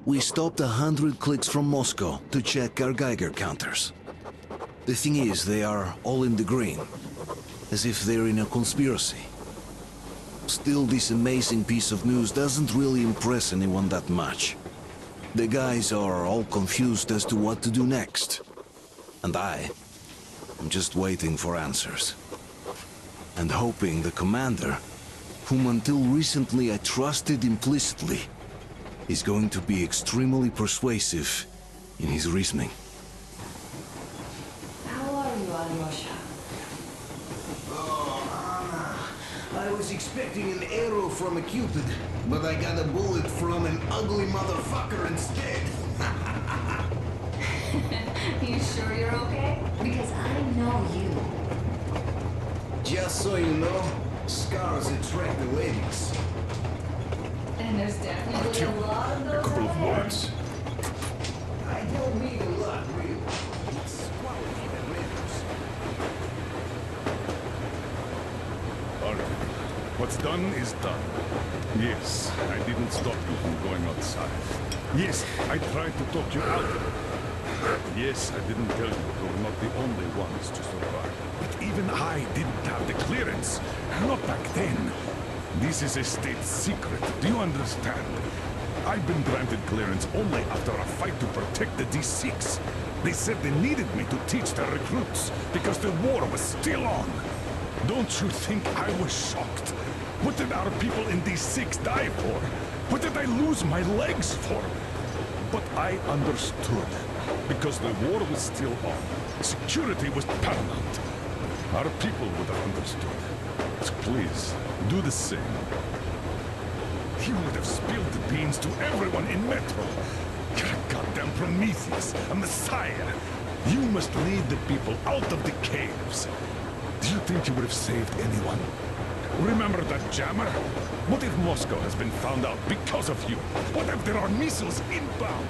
We stopped 100 clicks from Moscow to check our Geiger counters. The thing is, they are all in the green, as if they're in a conspiracy. Still, this amazing piece of news doesn't really impress anyone that much. The guys are all confused as to what to do next. And I'm just waiting for answers. And hoping the commander, whom until recently I trusted implicitly, is going to be extremely persuasive in his reasoning. How are you, Alyosha? Oh, Anna. I was expecting an arrow from a Cupid, but I got a bullet from an ugly motherfucker instead. You sure you're okay? Because I know you. Just so you know, scars attract the ladies. And there's definitely a lot of those A couple of ahead. words. I don't need a lot, really. It's quality that matters. Alright. What's done is done. Yes, I didn't stop you from going outside. Yes, I tried to talk you out of it. Yes, I didn't tell you you were not the only ones to survive. But even I didn't have the clearance. Not back then. This is a state secret. Do you understand? I've been granted clearance only after a fight to protect the D6. They said they needed me to teach their recruits because the war was still on. Don't you think I was shocked? What did our people in D6 die for? What did I lose my legs for? But I understood. Because the war was still on. Security was paramount. Our people would have understood. So please, do the same. You would have spilled the beans to everyone in Metro. You're a goddamn Prometheus, a messiah. You must lead the people out of the caves. Do you think you would have saved anyone? Remember that jammer? What if Moscow has been found out because of you? What if there are missiles inbound?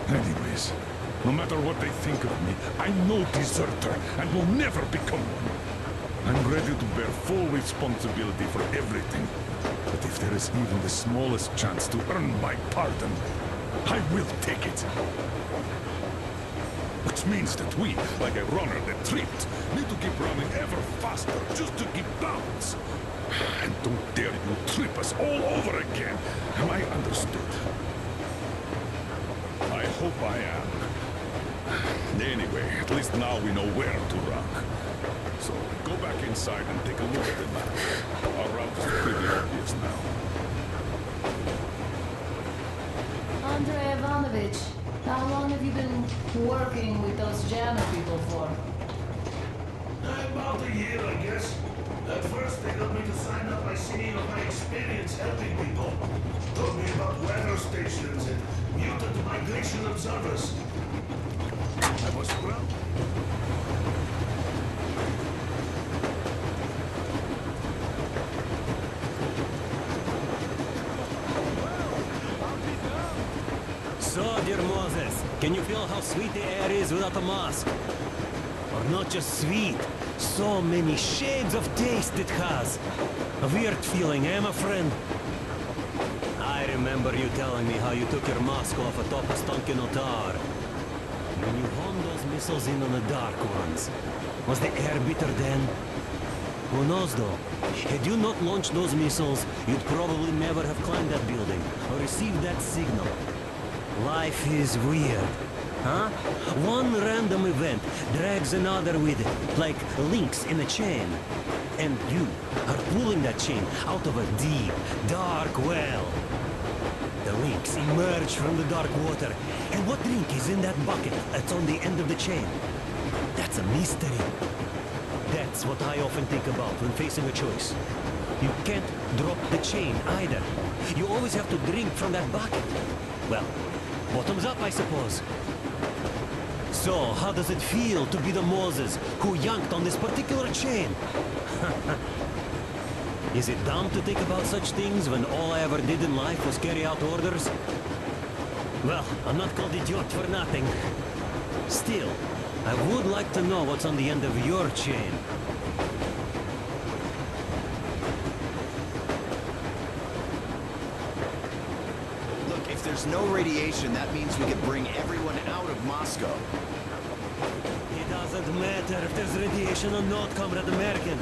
Anyways, no matter what they think of me, I'm no deserter and will never become one. I'm ready to bear full responsibility for everything. But if there is even the smallest chance to earn my pardon, I will take it. Which means that we, like a runner that tripped, need to keep running ever faster just to keep balance. And don't dare you trip us all over again. Am I understood? I hope I am. Anyway, at least now we know where to run. So, go back inside and take a look at the map. Our route is pretty obvious now. Andrei Ivanovich, how long have you been working with those jammer people for? About a year, I guess. At first, they got me to sign up by singing of my experience helping people. Told me about weather stations and mutant migration observers. I was proud. So, dear Moses, can you feel how sweet the air is without a mask? Or not just sweet, so many shades of taste it has. A weird feeling, eh, my friend? I remember you telling me how you took your mask off atop Ostankino Tower. When you honed those missiles in on the Dark Ones, was the air bitter then? Who knows though? Had you not launched those missiles, you'd probably never have climbed that building, or received that signal. Life is weird, huh? One random event drags another with it, like links in a chain. And you are pulling that chain out of a deep, dark well. The links emerge from the dark water, and what link is in that bucket that's on the end of the chain? That's a mystery. That's what I often think about when facing a choice. You can't drop the chain either. You always have to drink from that bucket. Well, bottoms up, I suppose. So, how does it feel to be the Moses who yanked on this particular chain? Is it dumb to think about such things when all I ever did in life was carry out orders? Well, I'm not called idiot for nothing. Still, I would like to know what's on the end of your chain. there's no radiation, that means we could bring everyone out of Moscow. It doesn't matter if there's radiation or not, Comrade American.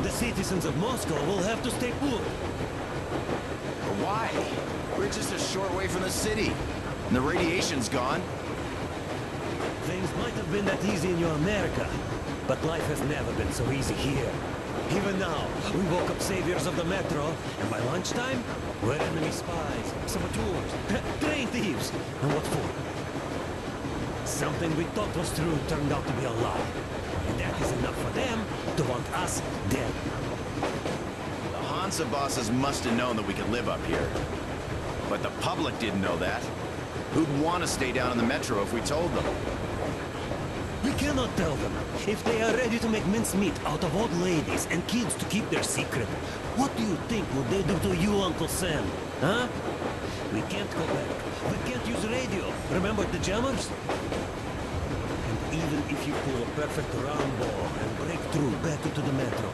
The citizens of Moscow will have to stay put. But why? We're just a short way from the city. And the radiation's gone. Things might have been that easy in your America, but life has never been so easy here. Even now, we woke up saviors of the metro, and by lunchtime, we're enemy spies, saboteurs, train thieves. And what for? Something we thought was true turned out to be a lie. And that is enough for them to want us dead. The Hansa bosses must have known that we could live up here. But the public didn't know that. Who'd want to stay down in the metro if we told them? We cannot tell them. If they are ready to make mincemeat out of old ladies and kids to keep their secret, what do you think would they do to you, Uncle Sam? Huh? We can't go back. We can't use radio. Remember the jammers? And even if you pull a perfect Rambo and break through back into the metro,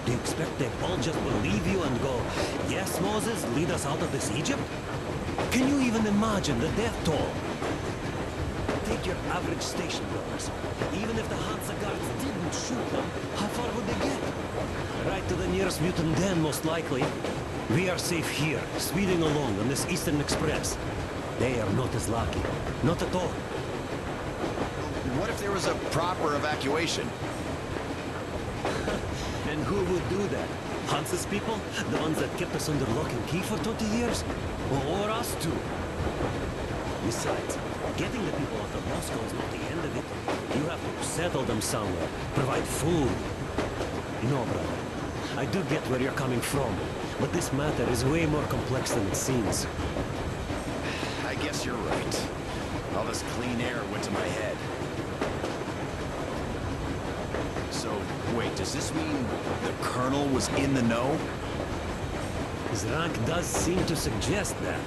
do you expect they all just believe you and go, yes, Moses, lead us out of this Egypt? Can you even imagine the death toll? Take your average station goers. Even if the Hansa guards didn't shoot them, how far would they get? Right to the nearest mutant den, most likely. We are safe here, speeding along on this Eastern Express. They are not as lucky. Not at all. What if there was a proper evacuation? And who would do that? Hansa's people? The ones that kept us under lock and key for 20 years? Or us too? Besides, getting the people out of Moscow is not the end of it. You have to settle them somewhere, provide food. No, brother. I do get where you're coming from, but this matter is way more complex than it seems. I guess you're right. All this clean air went to my head. So, wait, does this mean the Colonel was in the know? His rank does seem to suggest that.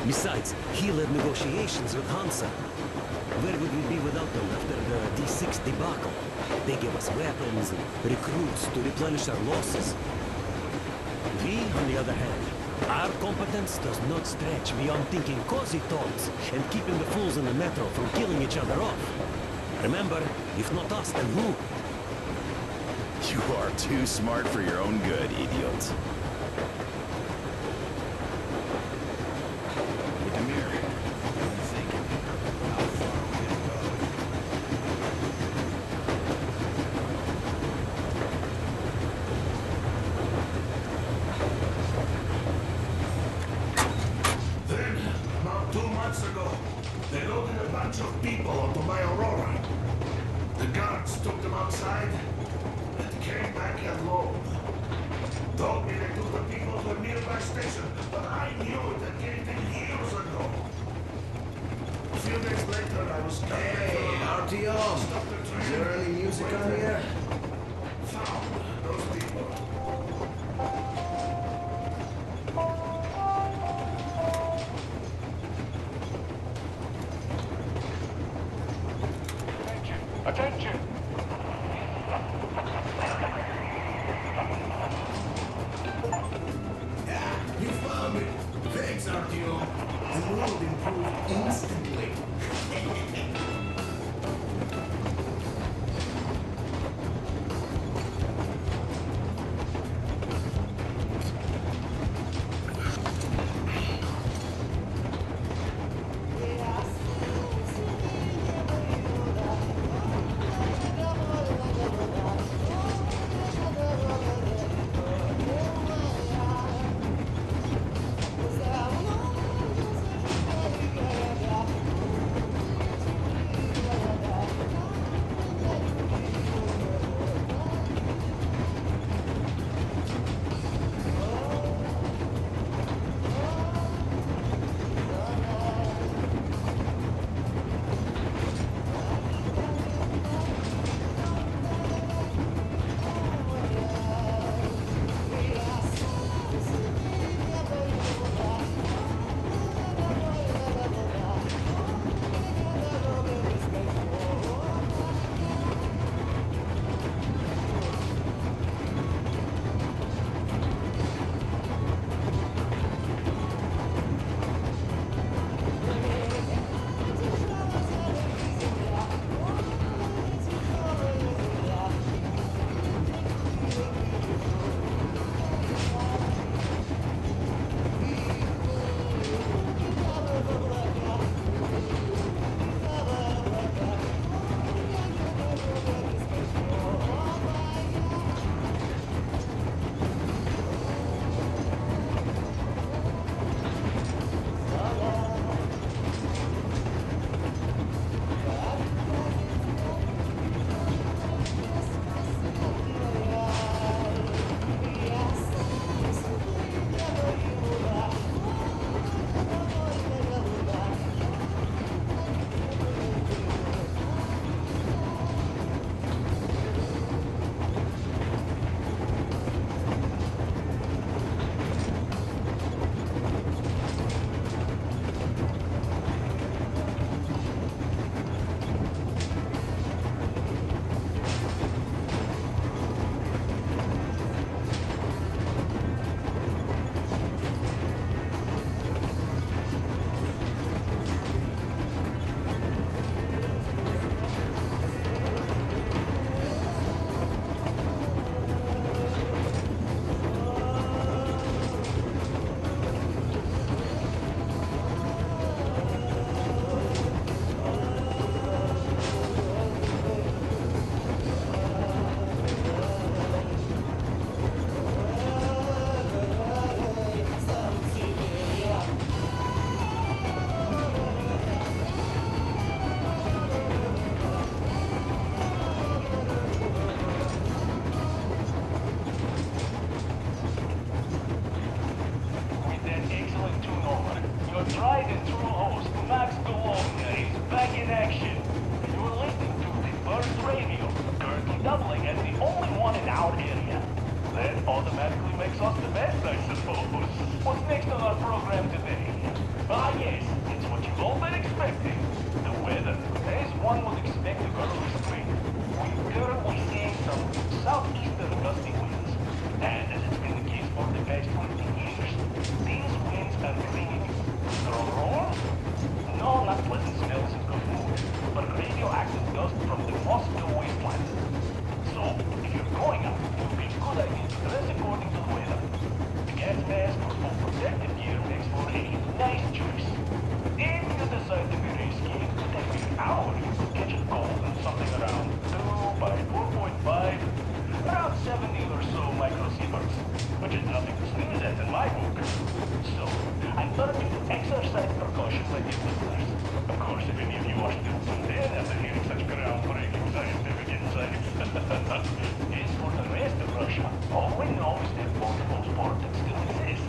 Besides, he led negotiations with Hansa. Where would we be without them after the D6 debacle? They gave us weapons and recruits to replenish our losses. We, on the other hand, our competence does not stretch beyond thinking cozy thoughts and keeping the fools in the metro from killing each other off. Remember, if not us, then who? You are too smart for your own good, idiot. Demir, I'm thinking, how far we can go? Then, about 2 months ago, they loaded a bunch of people onto my Aurora. The guards took them outside and came back alone. Told me they took the people to a nearby station, but I knew it had came in years ago. A few days later, I was Hey, Artyom! Is there any music on the air? Found those people. Attention! You found it. Thanks, Artyom. The world improved instantly. likes us the best, I suppose. What's next on our program today? Ah, yes, it's what you've all been expecting. The weather. As one would expect of early spring, we're currently seeing some southeastern gusty winds. And as it's been the case for the past 20 years, these winds are bringing roar? No, not pleasant smells of good food, but radioactive dust from the Moscow wasteland. So, if you're going out, it would be a good idea to dress according to the weather. The gas mask or full protective gear makes for a nice choice. If you decide to be risky, it takes you an hour. You could catch a cold in something around 2 by 4.5, around 70 or so microsieverts, which is nothing to sneeze at in my book. So, I urge you to exercise precaution with your listeners. Of course, if any of you are still tuned in after hearing such groundbreaking scientific insights. As for the rest of Russia, all we know is that for the most part it still exists.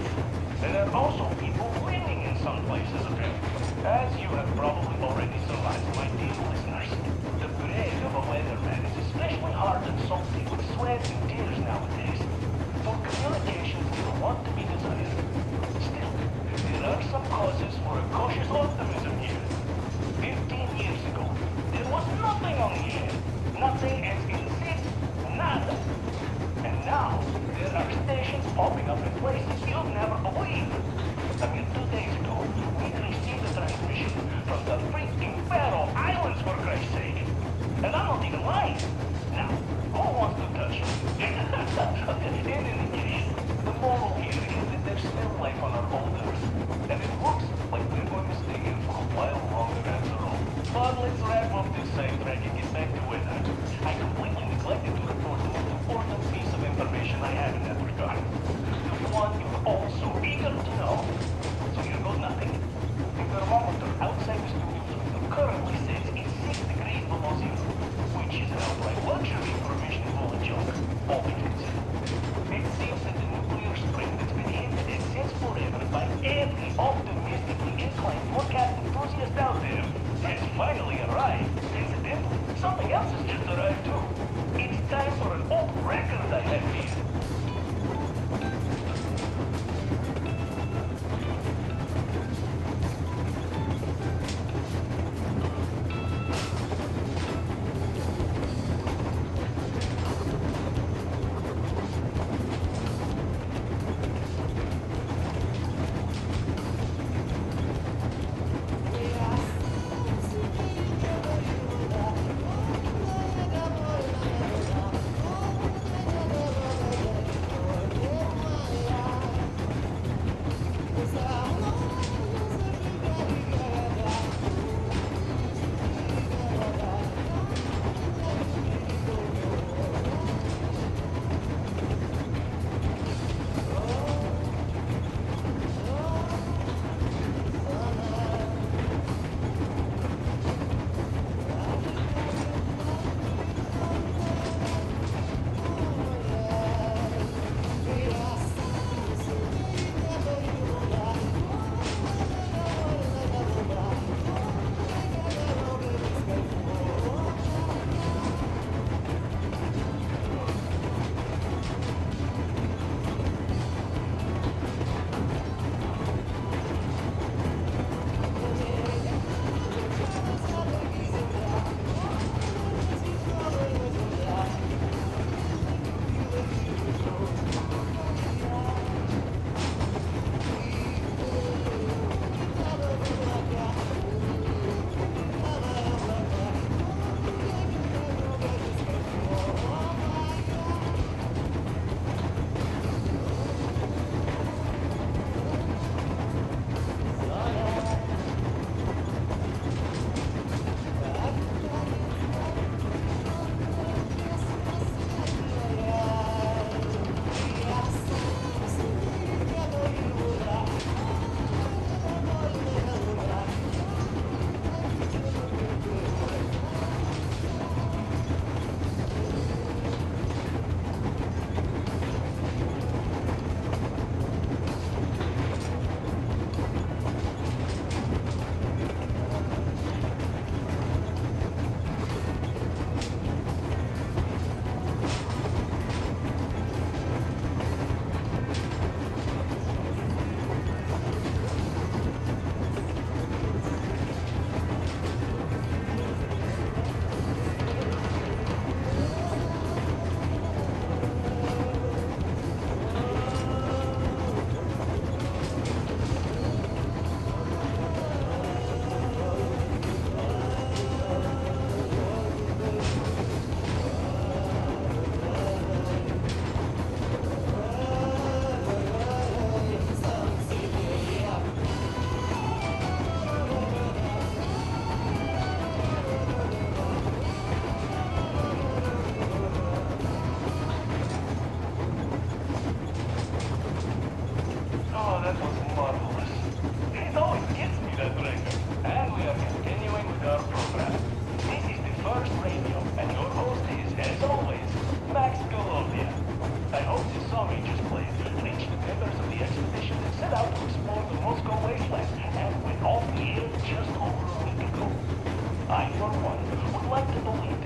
There are also people living in some places apparently. As you have probably already surmised, my dear listeners, the bread of a weatherman is especially hard and salty with sweat and tears nowadays. For communications leave a lot to be desired. Still, there are some causes for a cautious optimism here. 15 years ago, there was nothing on the air. Nothing as in this, nada. And now, there are stations popping up in places you'll never believe. I mean, 2 days ago, we received a transmission from the freaking Faroe Islands, for Christ's sake. And I'm not even lying. Now, who wants to touch me? In any case, the moral here is that there's still life on our own Earth. And it looks like we're going to stay here for a while longer after all. But let's wrap up this sidetrack and get back to weather. I completely neglected to report the most important piece of information I have in that regard. The one you're all so eager to know. So here goes nothing. The thermometer outside the studio's window currently says it's 6 degrees below zero, which is an outright luxury for a mission full of junk, all things considered. It seems that the nuclear spring that's been hinted at since forever by every optimistically inclined forecast enthusiast out there has finally arrived. Incidentally, something else has just arrived too. It's time for an old record I have here.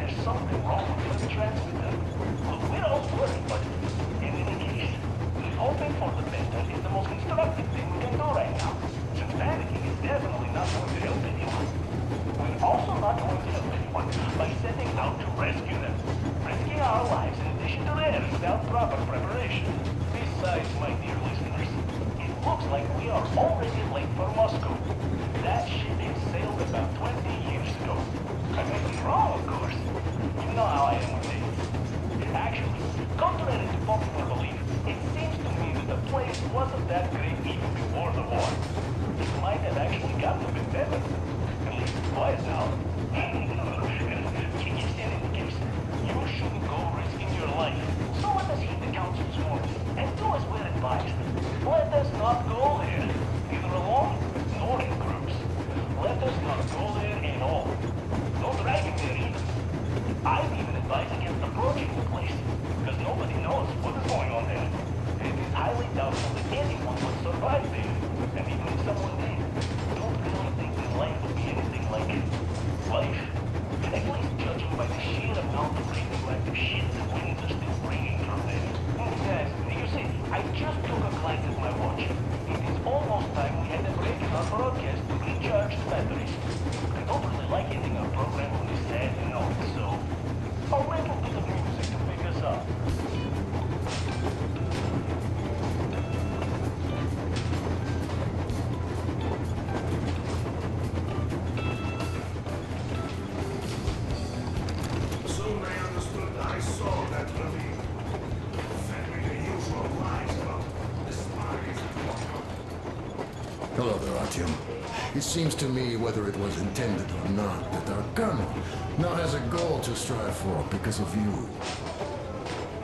there's something wrong with the transmitter. Look, we're all worried, but in any case, hoping for the better is the most constructive thing we can do right now. Since panicking is definitely not going to help anyone. We're also not going to help anyone by setting out to rescue them. Risking our lives in addition to theirs without proper preparation. Besides, my dear listeners, it looks like we are already late for Moscow. That ship sailed about 20 years ago. I may be wrong, of course. You know how I am with dates. Actually, contrary to popular belief, it seems to me that the place wasn't that great even before the war. It might have actually gotten a bit better. At least it's quiet now. Just in any case, you shouldn't go risking your life. So let us heed the council's warning and do as we're advised. Let us not go there, either alone nor in groups. Let us not go there at all. No dragging there either. I'd even advise against approaching the place, because nobody knows what is going on there. It is highly doubtful that anyone would survive there, and even if someone did, don't really think that life would be anything like life. At least judging by the sheer amount of radioactive shit the winds are still bringing from there. Yes, you see, I just took a glance at my watch. It is almost time we had a break in our broadcast to recharge the batteries. I don't really like ending our program on this sad note, so I'll wait a bit of music to pick us up. Soon they understood I saw that ravine. Fed me the usual lies about the spies and whatnot. Hello there, Artyom. It seems to me, whether it was intended or not, that our colonel now has a goal to strive for because of you.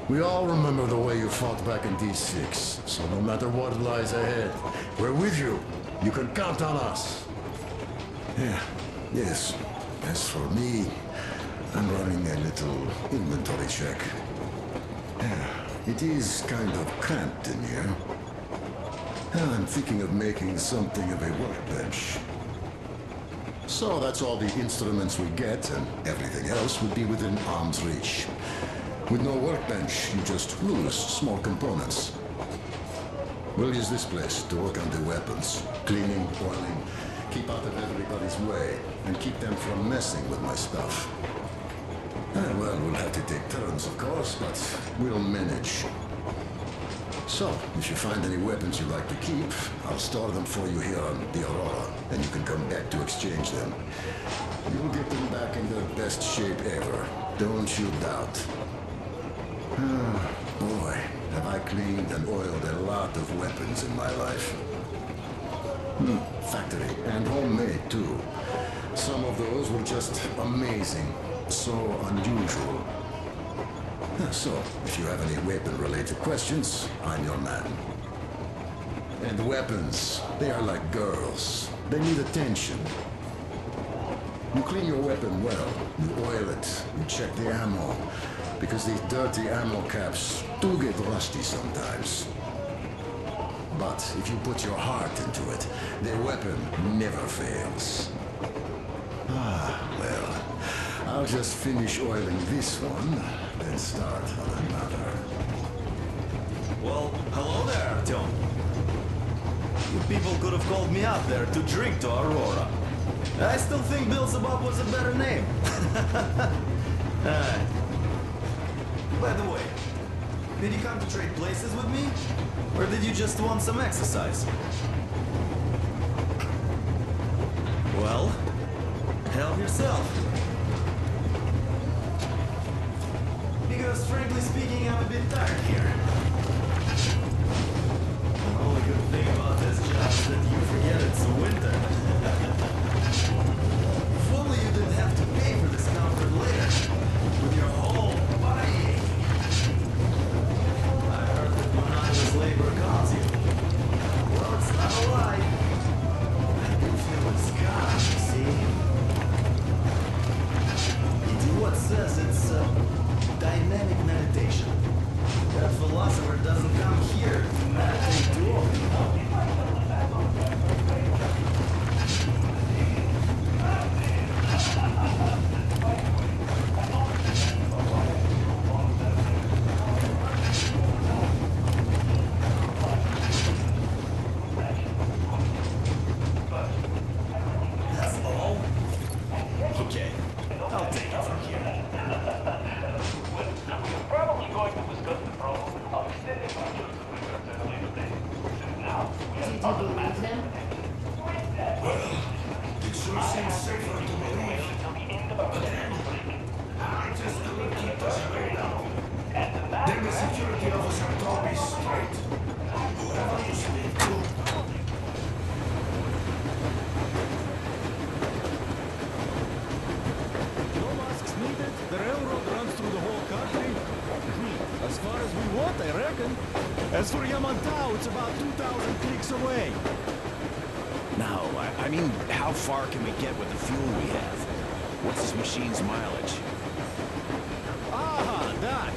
We all remember the way you fought back in D6, so no matter what lies ahead, we're with you. You can count on us. Yeah, yes. As for me, I'm running a little inventory check. Yeah, it is kind of cramped in here. I'm thinking of making something of a workbench. So that's all the instruments we get, and everything else would be within arm's reach. With no workbench, you just lose small components. We'll use this place to work on the weapons. Cleaning, oiling, keep out of everybody's way, and keep them from messing with my stuff. Well, we'll have to take turns, of course, but we'll manage. So, if you find any weapons you'd like to keep, I'll store them for you here on the Aurora, and you can come back to exchange them. You'll get them back in their best shape ever. Don't you doubt. Boy, have I cleaned and oiled a lot of weapons in my life. Factory, and homemade too. Some of those were just amazing. So unusual. So, if you have any weapon-related questions, I'm your man. And weapons, they are like girls. They need attention. You clean your weapon well, you oil it, you check the ammo, because these dirty ammo caps do get rusty sometimes. But if you put your heart into it, the weapon never fails. Well, I'll just finish oiling this one, then start on another. Well, hello there, Artyom. You people could have called me out there to drink to Aurora. I still think Beelzebub was a better name. By the way, did you come to trade places with me? Or did you just want some exercise? Well, help yourself. Because frankly speaking, I'm a bit tired here. The only good thing about this job is that you forget it's winter. If only you didn't have to pay for this comfort later, with your whole body aching. I heard that monotonous labor calls you. Well, it's not a lie. I do feel the scars, you see. You do what says it's dynamic meditation. That philosophy seems safer to believe. Until the end of our scheduled break. I just couldn't keep the hell down. And the Then the matter security officer told me straight. Whoever you speak to, No masks needed. The railroad runs through the whole country. As far as we want, I reckon. As for Yamantau, it's about 2,000 clicks away. No, I mean, how far can we get with the fuel we have? What's this machine's mileage? Ah, that.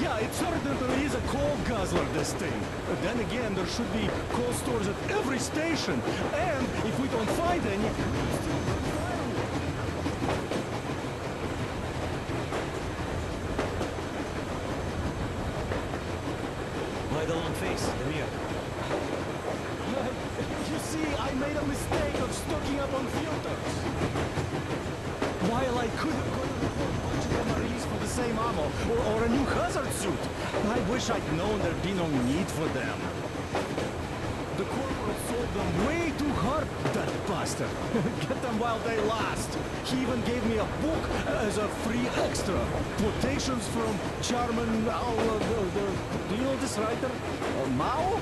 Yeah, it certainly is a coal guzzler, this thing. But then again, there should be coal stores at every station. And if we don't find any, we'll still burn firewood. Why the long face? Come here. You see, I made a mistake of stocking up on filters. While I could have gone to a bunch of MREs for the same ammo, or a new hazard suit. I wish I'd known there'd be no need for them. The corporal sold them way too hard, that bastard. Get them while they last. He even gave me a book as a free extra. Quotations from Chairman Mao. Do you know this writer? Mao?